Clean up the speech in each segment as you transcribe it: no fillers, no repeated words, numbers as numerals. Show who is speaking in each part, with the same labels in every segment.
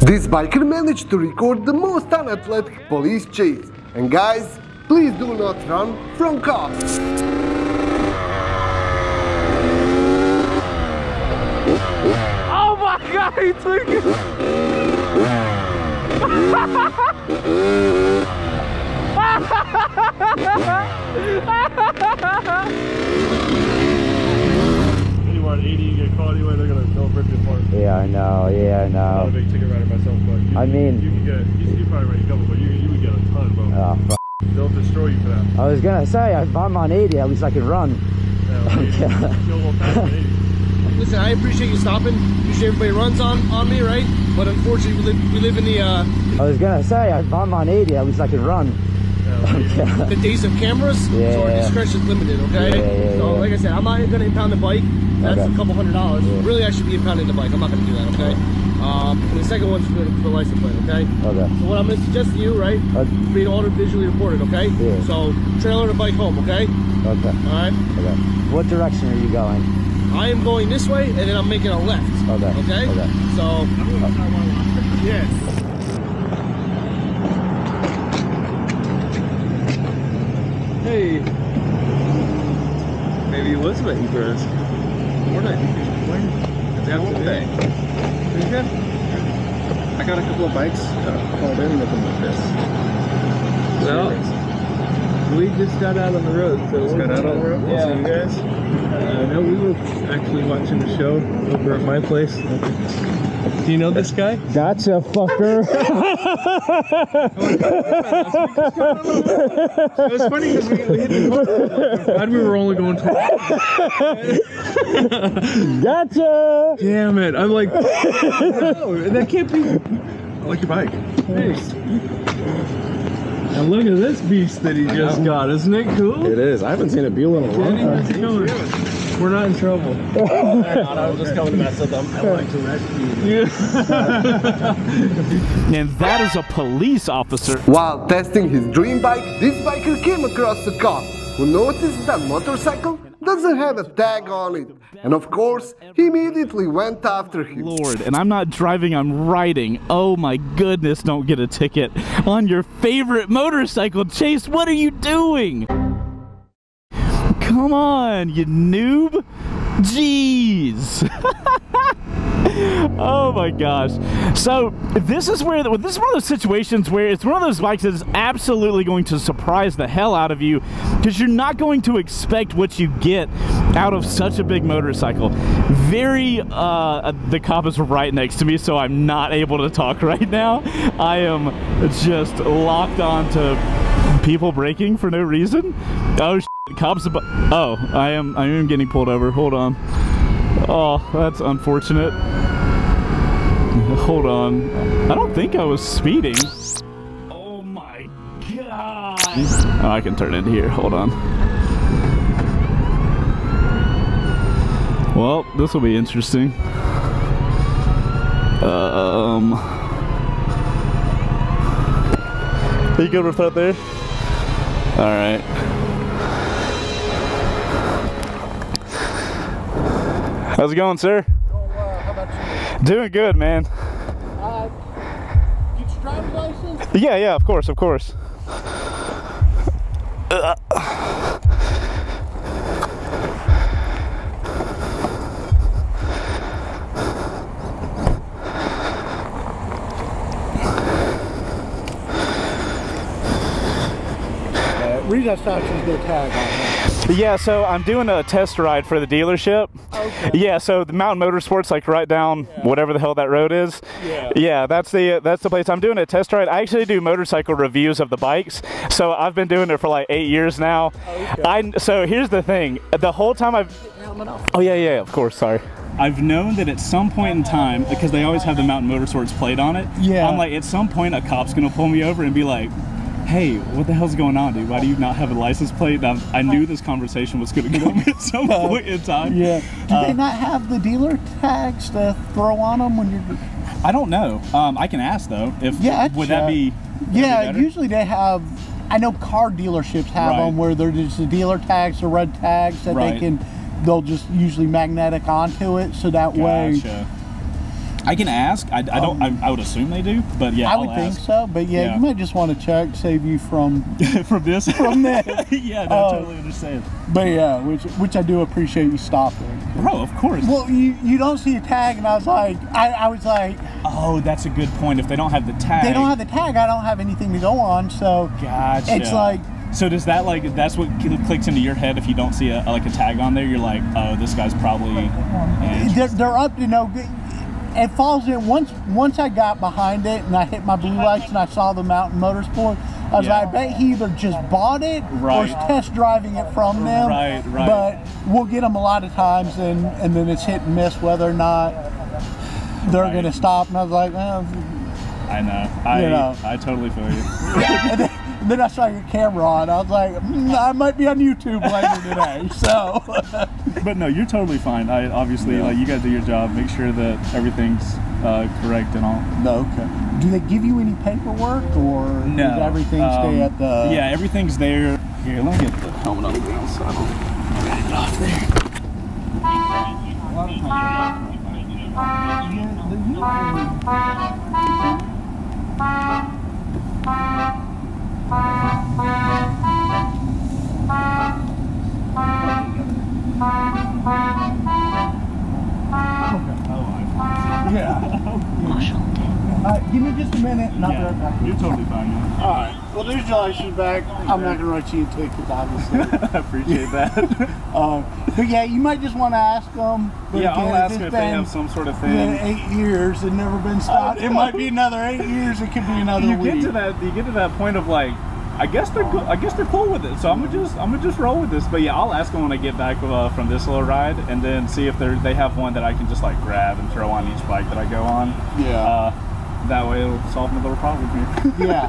Speaker 1: This biker managed to record the most unathletic police chase. And guys, please do not run from cops.
Speaker 2: Oh my god, he took it!
Speaker 3: Anywhere at 80, you get caught anyway, they're gonna rip you apart.
Speaker 4: Yeah, I know. Yeah, I know.
Speaker 3: I'm not a big ticket rider myself, but you can get, you probably ride a couple, but you would get a ton, bro.
Speaker 4: Oh, f
Speaker 3: They'll destroy you for that.
Speaker 4: I was gonna say, if I'm on 80, at least I can run.
Speaker 3: Yeah, you'll go a little faster than 80.
Speaker 5: Listen, I appreciate you stopping. Usually everybody runs on me, right? But unfortunately, we live in the
Speaker 4: I was gonna say, if I'm on 80, at least I can run.
Speaker 5: the days of cameras,
Speaker 4: Yeah.
Speaker 5: so our discretion's limited, okay?
Speaker 4: Yeah,
Speaker 5: so, like I said, I'm not gonna impound the bike. That's
Speaker 4: Okay.
Speaker 5: a couple $100.
Speaker 4: Yeah.
Speaker 5: Really, I should be impounding the bike. I'm not gonna do that, okay? And the second one's for the license plate, okay?
Speaker 4: Okay.
Speaker 5: So what I'm gonna suggest to you, right? Being all visually recorded, okay?
Speaker 4: Yeah.
Speaker 5: So trailer the bike home, okay?
Speaker 4: Okay.
Speaker 5: All right.
Speaker 4: Okay. What direction are you going?
Speaker 5: I am going this way, and then I'm making a left.
Speaker 4: Okay.
Speaker 5: Okay.
Speaker 4: Okay.
Speaker 5: So. Yeah.
Speaker 2: Hey. Maybe it was about BIKERS. What did I think? It's afternoon. Okay. I got a couple of bikes called in looking like this. Well, we just got out on the road. So
Speaker 3: Just got out on the road?
Speaker 2: Yeah.
Speaker 3: So you guys?
Speaker 2: No, we were actually watching the show over at my place. Do you know this guy?
Speaker 4: Gotcha, fucker.
Speaker 2: It was funny because we hit the corner. Glad we were only going 20.
Speaker 4: Gotcha.
Speaker 2: Damn it. I'm like, no, that can't be.
Speaker 3: I like your bike.
Speaker 2: Thanks. Now look at this beast that he just got. Isn't it cool?
Speaker 3: It is. I haven't seen a Buell in a long
Speaker 2: How's it going? We're not in trouble.
Speaker 3: I was just coming to mess with them. I like to rescue you.
Speaker 6: And that is a police officer.
Speaker 1: While testing his dream bike, this biker came across a cop who noticed that motorcycle doesn't have a tag on it. And of course, he immediately went after him.
Speaker 6: Lord, and I'm not driving, I'm riding. Oh my goodness, don't get a ticket on your favorite motorcycle. Chase, what are you doing? Come on, you noob. Jeez. Oh my gosh. So this is one of those situations where it's one of those bikes that is absolutely going to surprise the hell out of you, because you're not going to expect what you get out of such a big motorcycle. The cop is right next to me, so I'm not able to talk right now. I am just locked on to people braking for no reason. Oh shit, cops oh, I am getting pulled over. Hold on. Oh, that's unfortunate. Hold on. I don't think I was speeding. Oh my god. Oh, I can turn it here. Hold on. Well, this will be interesting. Are you good with that there? Alright. How's it going, sir?
Speaker 5: Going well. How about you?
Speaker 6: Doing good, man.
Speaker 5: Get your driver's license?
Speaker 6: Yeah, of course, of course.
Speaker 5: Read that stock, she's got a tag on it.
Speaker 6: Yeah, so I'm doing a test ride for the dealership.
Speaker 5: Okay.
Speaker 6: Yeah, so the Mountain Motorsports, like right down whatever the hell that road is. Yeah, that's the place. I'm doing a test ride. I actually do motorcycle reviews of the bikes, so I've been doing it for like 8 years now. Okay. So here's the thing: the whole time oh yeah, of course. Sorry. I've known that at some point in time, because they always have the Mountain Motorsports plate on it. Yeah. I'm like, at some point, a cop's gonna pull me over and be like, hey, what the hell's going on, dude? Why do you not have a license plate? Now, I knew this conversation was going to come at some point in time.
Speaker 7: Yeah. Do they not have the dealer tags to throw on them when you're...
Speaker 6: I don't know. I can ask, though. If would that be...
Speaker 7: Yeah, usually they have... I know car dealerships have them where they're just the dealer tags or red tags that they'll just usually magnetic onto it, so that way...
Speaker 6: I can ask. I don't. I would assume they do, but yeah,
Speaker 7: I would think so. But yeah, you might just want to check, save you from
Speaker 6: from this,
Speaker 7: from that.
Speaker 6: Yeah, no, totally understand.
Speaker 7: But yeah, which I do appreciate you stopping.
Speaker 6: Bro, of course.
Speaker 7: Well, you don't see a tag, and I was like,
Speaker 6: oh, that's a good point. If they don't have the tag,
Speaker 7: they don't have the tag. I don't have anything to go on. So
Speaker 6: gotcha.
Speaker 7: It's like.
Speaker 6: So does that that's what clicks into your head if you don't see a tag on there? You're like, oh, this guy's probably.
Speaker 7: They're up to no good. It falls in once I got behind it and I hit my blue lights and I saw the Mountain Motorsport. I was like, I bet he either just bought it or is test driving it from them.
Speaker 6: Right.
Speaker 7: But we'll get them a lot of times, and then it's hit and miss whether or not they're going to stop. And I was like, well,
Speaker 6: I know. I totally feel you.
Speaker 7: And then I saw your camera on. I was like, I might be on YouTube later today. So,
Speaker 6: but no, you're totally fine. Obviously, you got to do your job. Make sure that everything's correct and all.
Speaker 7: No, okay. Do they give you any paperwork, or does everything stay at the?
Speaker 6: Yeah, everything's there. Here, let me get the helmet on the ground so I don't get it off there. A lot of times
Speaker 7: Give me just a minute and I'll be right back.
Speaker 6: You're totally fine, man.
Speaker 7: Alright, well there's your license back. I'm not going to write you a ticket, obviously.
Speaker 6: I appreciate that.
Speaker 7: But yeah, you might just want to ask them.
Speaker 6: Yeah, I'll ask them if they have some sort of thing.
Speaker 7: 8 years and never been stopped. It might be another 8 years, it could be another week.
Speaker 6: You get to that point of like, I guess they're cool with it, so I'm gonna just roll with this. But yeah, I'll ask them when I get back from this little ride, and then see if they have one that I can just like grab and throw on each bike that I go on.
Speaker 7: Yeah.
Speaker 6: That way it'll solve my little problem here.
Speaker 7: Yeah.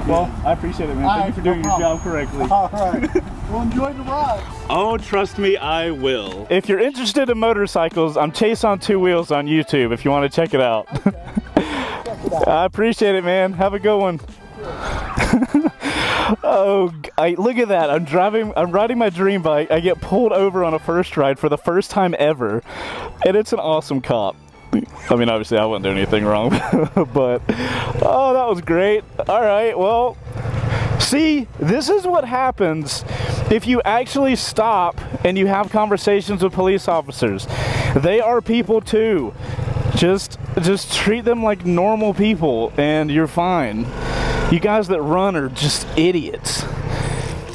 Speaker 6: Well, I appreciate it, man. Thank you for doing your job correctly.
Speaker 7: All right. Well, enjoy the ride.
Speaker 6: Oh, trust me, I will. If you're interested in motorcycles, I'm Chaseontwowheels on YouTube. If you want to check it out. I appreciate it, man. Have a good one. Oh, look at that. I'm riding my dream bike. I get pulled over on a first ride for the first time ever, and it's an awesome cop. I mean, obviously I wouldn't do anything wrong, but oh, that was great. All right, well, see, this is what happens if you actually stop and you have conversations with police officers. They are people too. Just treat them like normal people and you're fine. You guys that run are just idiots.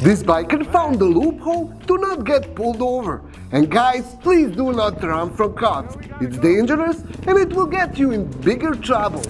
Speaker 1: This biker found the loophole to not get pulled over. And guys, please do not run from cops. It's dangerous and it will get you in bigger trouble.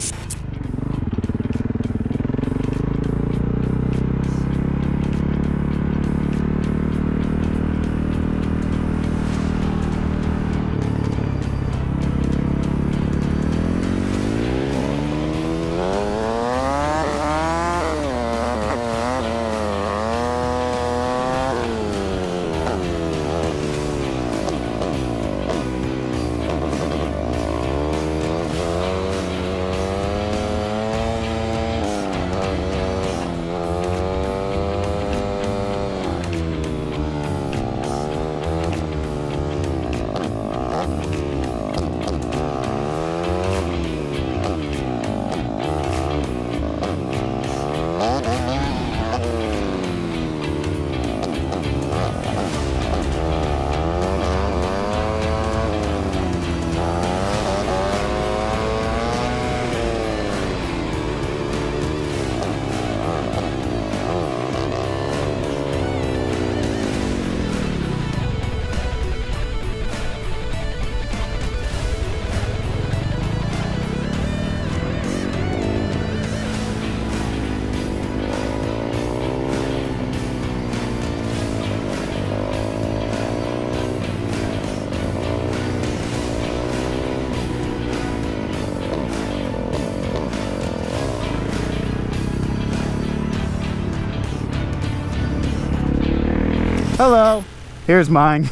Speaker 7: Hello, here's mine.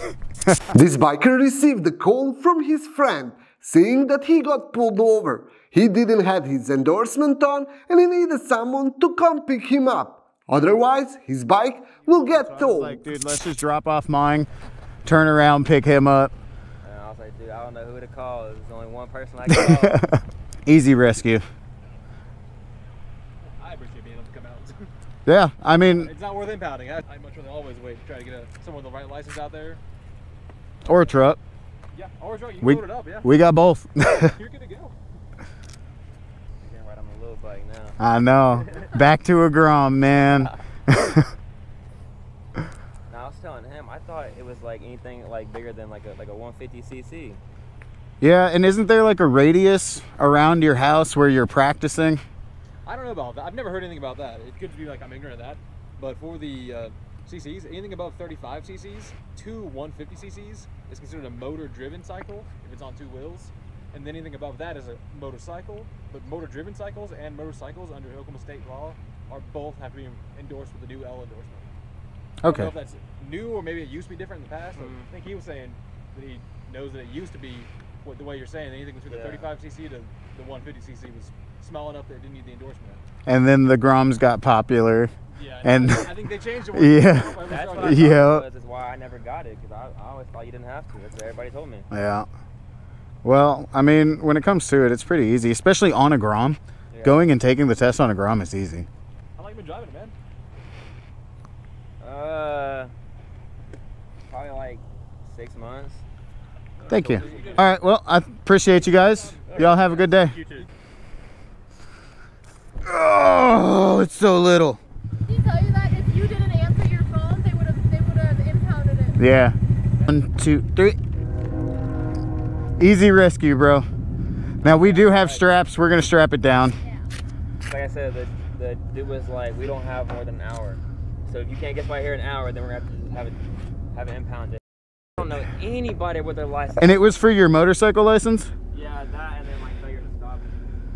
Speaker 1: This biker received a call from his friend saying that he got pulled over. He didn't have his endorsement on and he needed someone to come pick him up. Otherwise, his bike will get towed.
Speaker 7: Like, dude, let's just drop off mine, turn around, pick him up.
Speaker 8: And I was like, dude, I I don't know who to call. There's only one person I can call.
Speaker 9: Easy rescue.
Speaker 2: I appreciate being able to come out.
Speaker 9: Yeah, I mean,
Speaker 2: It's not worth impounding. I'd much rather always wait to try to get someone with the right license out there.
Speaker 9: or a truck.
Speaker 2: Yeah, or a truck. You can load it up, yeah.
Speaker 9: We got both.
Speaker 2: You're good to go.
Speaker 8: You can ride on a little bike now.
Speaker 9: I know. Back to a Grom, man.
Speaker 8: Now I was telling him, I thought it was like anything like bigger than like a 150cc.
Speaker 9: Yeah, and isn't there like a radius around your house where you're practicing?
Speaker 2: I don't know about that. I've never heard anything about that. It could be like I'm ignorant of that. But for the CCs, anything above 35 CCs to 150 CCs is considered a motor-driven cycle if it's on 2 wheels. And then anything above that is a motorcycle. But motor-driven cycles and motorcycles under Oklahoma state law are both have to be endorsed with the new L endorsement. I don't know if that's new or maybe it used to be different in the past. I think he was saying that he knows that it used to be the way you're saying. Anything between the 35cc to the 150cc was small enough that it didn't need the endorsement.
Speaker 9: And then the Groms got popular.
Speaker 2: Yeah,
Speaker 9: and
Speaker 2: I think they changed it.
Speaker 9: Yeah.
Speaker 8: That's what I thought that's why I never got it, because I always thought you didn't have to. That's what everybody told me.
Speaker 9: Yeah. Well, I mean, when it comes to it, it's pretty easy, especially on a Grom. Yeah. Going and taking the test on a Grom is easy.
Speaker 2: How long you been driving it, man?
Speaker 8: Probably like 6 months.
Speaker 9: Thank you. All right, well, I appreciate you guys. Y'all have a good day.
Speaker 2: You too.
Speaker 9: Oh, it's so little.
Speaker 10: Did he tell you that if you didn't answer your phone, they would have impounded it?
Speaker 9: Yeah. 1, 2, 3. Easy rescue, bro. Now we do have straps. We're gonna strap it down.
Speaker 8: Yeah. Like I said, the dude was like, we don't have more than an hour. So if you can't get by here in an hour, then we're gonna have to have it impounded. I don't know anybody with their license.
Speaker 9: And it was for your motorcycle license?
Speaker 8: Yeah, that and then like failure to stop.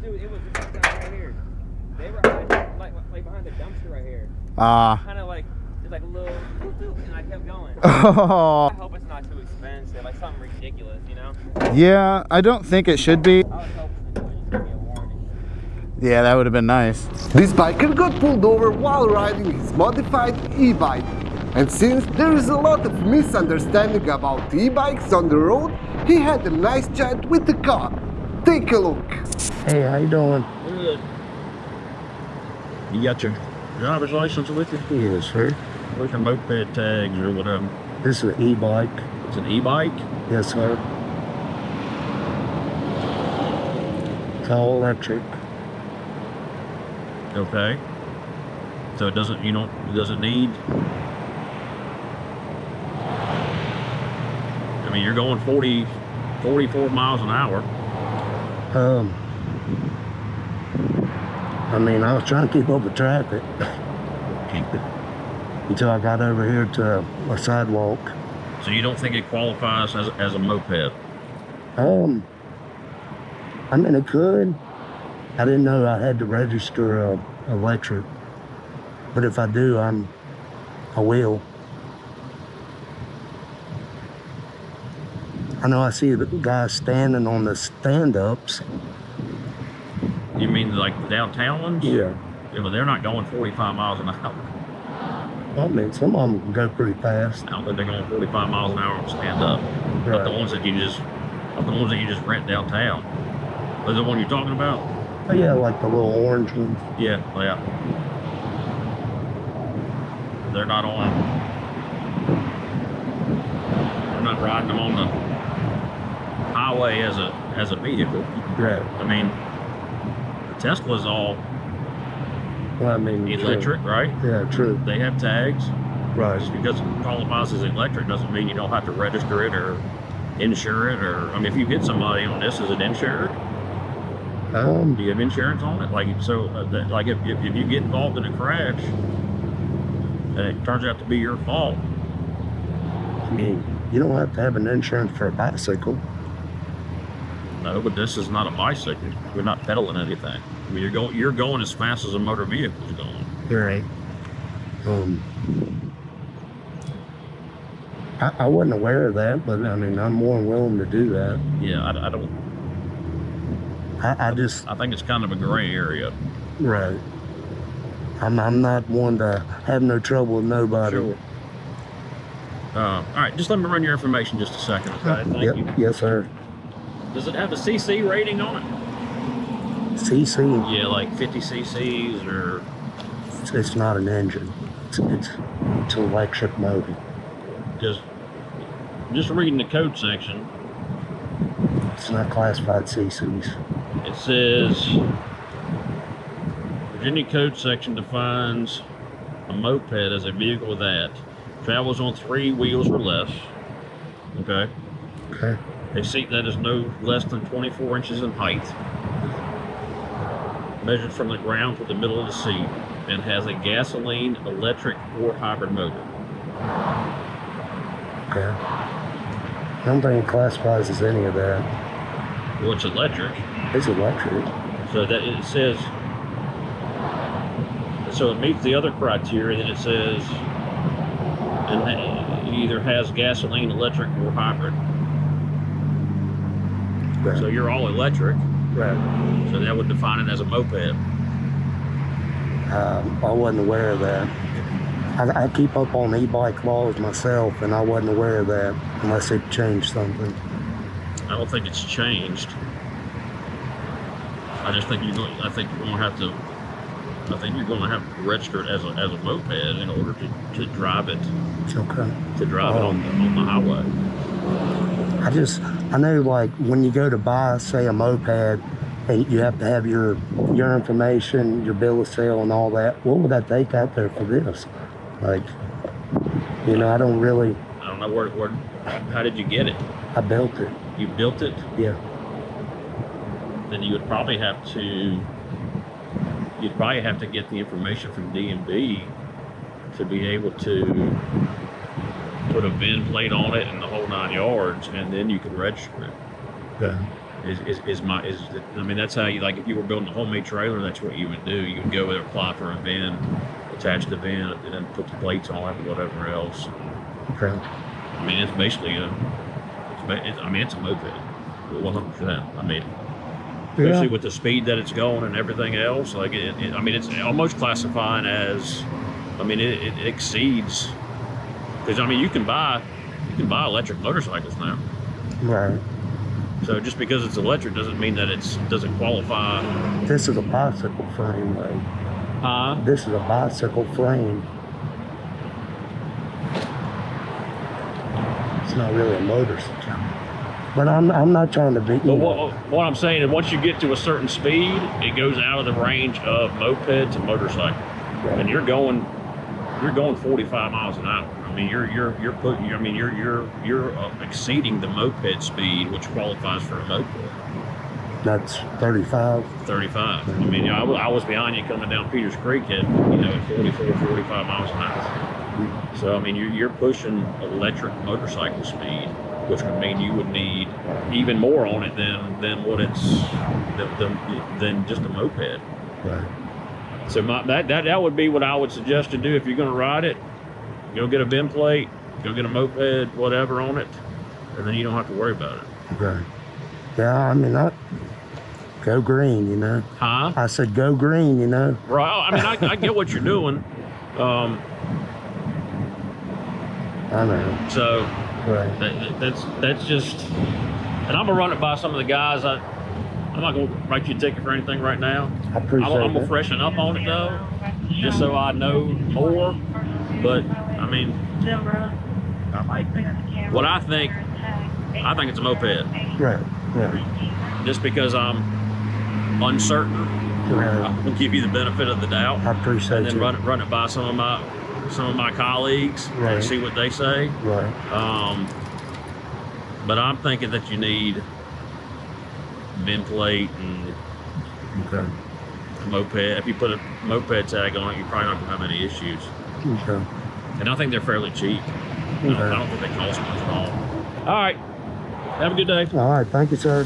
Speaker 8: Dude, it was right here. They were hiding, like behind the dumpster right here.
Speaker 9: Kind
Speaker 8: of like, it's like a little, and I kept going.
Speaker 9: Oh.
Speaker 8: I hope it's not too expensive, like something ridiculous, you know?
Speaker 9: Yeah, I don't think it should be.
Speaker 8: I was hoping that would give me a warning.
Speaker 9: Yeah, that would have been nice.
Speaker 1: This biker got pulled over while riding his modified e-bike. And since there is a lot of misunderstanding about e-bikes on the road, he had a nice chat with the cop. Take a look.
Speaker 11: Hey, how you doing?
Speaker 3: Good. You got your driver's license with you?
Speaker 11: Yes, sir.
Speaker 3: With your moped tags or whatever?
Speaker 11: This is an e-bike.
Speaker 3: It's an e-bike?
Speaker 11: Yes, sir. It's all electric.
Speaker 3: Okay. So it doesn't need. I mean, you're going 44 miles an hour.
Speaker 11: I mean, I was trying to keep up with traffic until I got over here to a sidewalk.
Speaker 3: So you don't think it qualifies as a moped?
Speaker 11: I mean, it could. I didn't know I had to register electric, but if I do, I will. I know I see the guys standing on the stand-ups.
Speaker 3: You mean like the downtown ones?
Speaker 11: Yeah.
Speaker 3: Yeah, but they're not going 45 miles an hour.
Speaker 11: I mean, some of them can go pretty fast.
Speaker 3: I don't think they're going 45 miles an hour on stand up.
Speaker 11: Right.
Speaker 3: But the ones that you just rent downtown. Is the one you're talking about?
Speaker 11: Oh, yeah, like the little orange ones.
Speaker 3: Yeah. They're not riding them on the highway as a vehicle.
Speaker 11: Right.
Speaker 3: I mean, the Tesla's all electric,
Speaker 11: true.
Speaker 3: right?
Speaker 11: Yeah, true.
Speaker 3: They have tags.
Speaker 11: Right.
Speaker 3: Just because it qualifies as electric doesn't mean you don't have to register it or insure it, or I mean, if you hit somebody on this, is it insured? Do you have insurance on it? Like, so, like if you get involved in a crash and it turns out to be your fault.
Speaker 11: I mean, you don't have to have an insurance for a bicycle.
Speaker 3: No, but this is not a bicycle. We're not pedaling anything. I mean, you're going as fast as a motor vehicle is going.
Speaker 11: Right. I wasn't aware of that, but I mean, I'm more than willing to do that.
Speaker 3: Yeah, I don't.
Speaker 11: I
Speaker 3: think it's kind of a gray area.
Speaker 11: Right. I'm not one to have no trouble with nobody.
Speaker 3: Sure. All right, just let me run your information just a second, okay? Thank you.
Speaker 11: Yes, sir.
Speaker 3: Does it have a CC rating on it?
Speaker 11: CC?
Speaker 3: Yeah, like 50 cc's or...
Speaker 11: It's not an engine. It's an electric motor.
Speaker 3: Just reading the code section.
Speaker 11: It's not classified CCs.
Speaker 3: It says, Virginia code section defines a moped as a vehicle that travels on 3 wheels or less. Okay.
Speaker 11: Okay.
Speaker 3: A seat that is no less than 24 inches in height, measured from the ground to the middle of the seat, and has a gasoline, electric, or hybrid motor.
Speaker 11: Okay. I don't think it classifies as any of that.
Speaker 3: Well, it's electric.
Speaker 11: It's electric.
Speaker 3: So that it says, so it meets the other criteria. Then it says, and it either has gasoline, electric, or hybrid.
Speaker 11: Right.
Speaker 3: So you're all electric.
Speaker 11: Right.
Speaker 3: So that would define it as a moped.
Speaker 11: I wasn't aware of that. I keep up on e-bike laws myself, and I wasn't aware of that unless it changed something.
Speaker 3: I don't think it's changed. I just think you're going to have to register it as a moped in order to drive it.
Speaker 11: Okay.
Speaker 3: To drive it on the highway.
Speaker 11: I know, like, when you go to buy, say, a moped, and you have to have your information, your bill of sale, and all that. What would that take out there for this? Like, you know, I don't know
Speaker 3: where. How did you get it?
Speaker 11: I built it.
Speaker 3: You built it?
Speaker 11: Yeah.
Speaker 3: Then you would probably have to. You'd probably have to get the information from DMV to be able to put a VIN plate on it and the whole 9 yards, and then you could register it.
Speaker 11: Yeah.
Speaker 3: I mean, that's how you, like, if you were building a homemade trailer, that's what you would do. You would go there, apply for a VIN, attach the VIN, and then put the plates on it, whatever else.
Speaker 11: Okay.
Speaker 3: I mean, it's basically it's a moped, 100%. I mean, especially with the speed that it's going and everything else, like I mean, it's almost classifying as, I mean, it exceeds, because I mean, you can buy electric motorcycles now.
Speaker 11: Right.
Speaker 3: So just because it's electric doesn't mean that it doesn't qualify.
Speaker 11: This is a bicycle frame, though.
Speaker 3: Huh?
Speaker 11: This is a bicycle frame. It's not really a motorcycle. But I'm not trying to be.
Speaker 3: But what I'm saying is, once you get to a certain speed, it goes out of the range of moped to motorcycle, and you're going 45 miles an hour. I mean, you're exceeding the moped speed, which qualifies for a moped.
Speaker 11: That's 35.
Speaker 3: 35. I mean, I was behind you coming down Peters Creek at 44, 45 miles an hour. So I mean, you're pushing electric motorcycle speed, which would mean you would need even more on it than what it's than just a moped.
Speaker 11: Right.
Speaker 3: So that would be what I would suggest to do if you're going to ride it. Go get a VIN plate, go get a moped, whatever on it, and then you don't have to worry about it.
Speaker 11: Okay. Yeah, I mean, go green, you know.
Speaker 3: Huh?
Speaker 11: I said go green, you know.
Speaker 3: Right. I mean, I get what you're doing.
Speaker 11: I know.
Speaker 3: So
Speaker 11: right.
Speaker 3: That's just, and I'm gonna run it by some of the guys. I'm not gonna write you a ticket for anything right now.
Speaker 11: I appreciate it.
Speaker 3: I'm gonna freshen up on it though, just so I know more. But I mean, what I think it's a moped.
Speaker 11: Right. Yeah.
Speaker 3: Just because I'm uncertain,
Speaker 11: Right.
Speaker 3: I'll give you the benefit of the doubt.
Speaker 11: I appreciate it.
Speaker 3: And then run it by some of my colleagues and see what they say.
Speaker 11: Right.
Speaker 3: But I'm thinking that you need VIN plate and a moped. If you put a moped tag on it, you're probably not gonna have any issues.
Speaker 11: Okay.
Speaker 3: And I think they're fairly cheap. I don't think they cost much at all. All right. Have a good day.
Speaker 11: All right. Thank you, sir.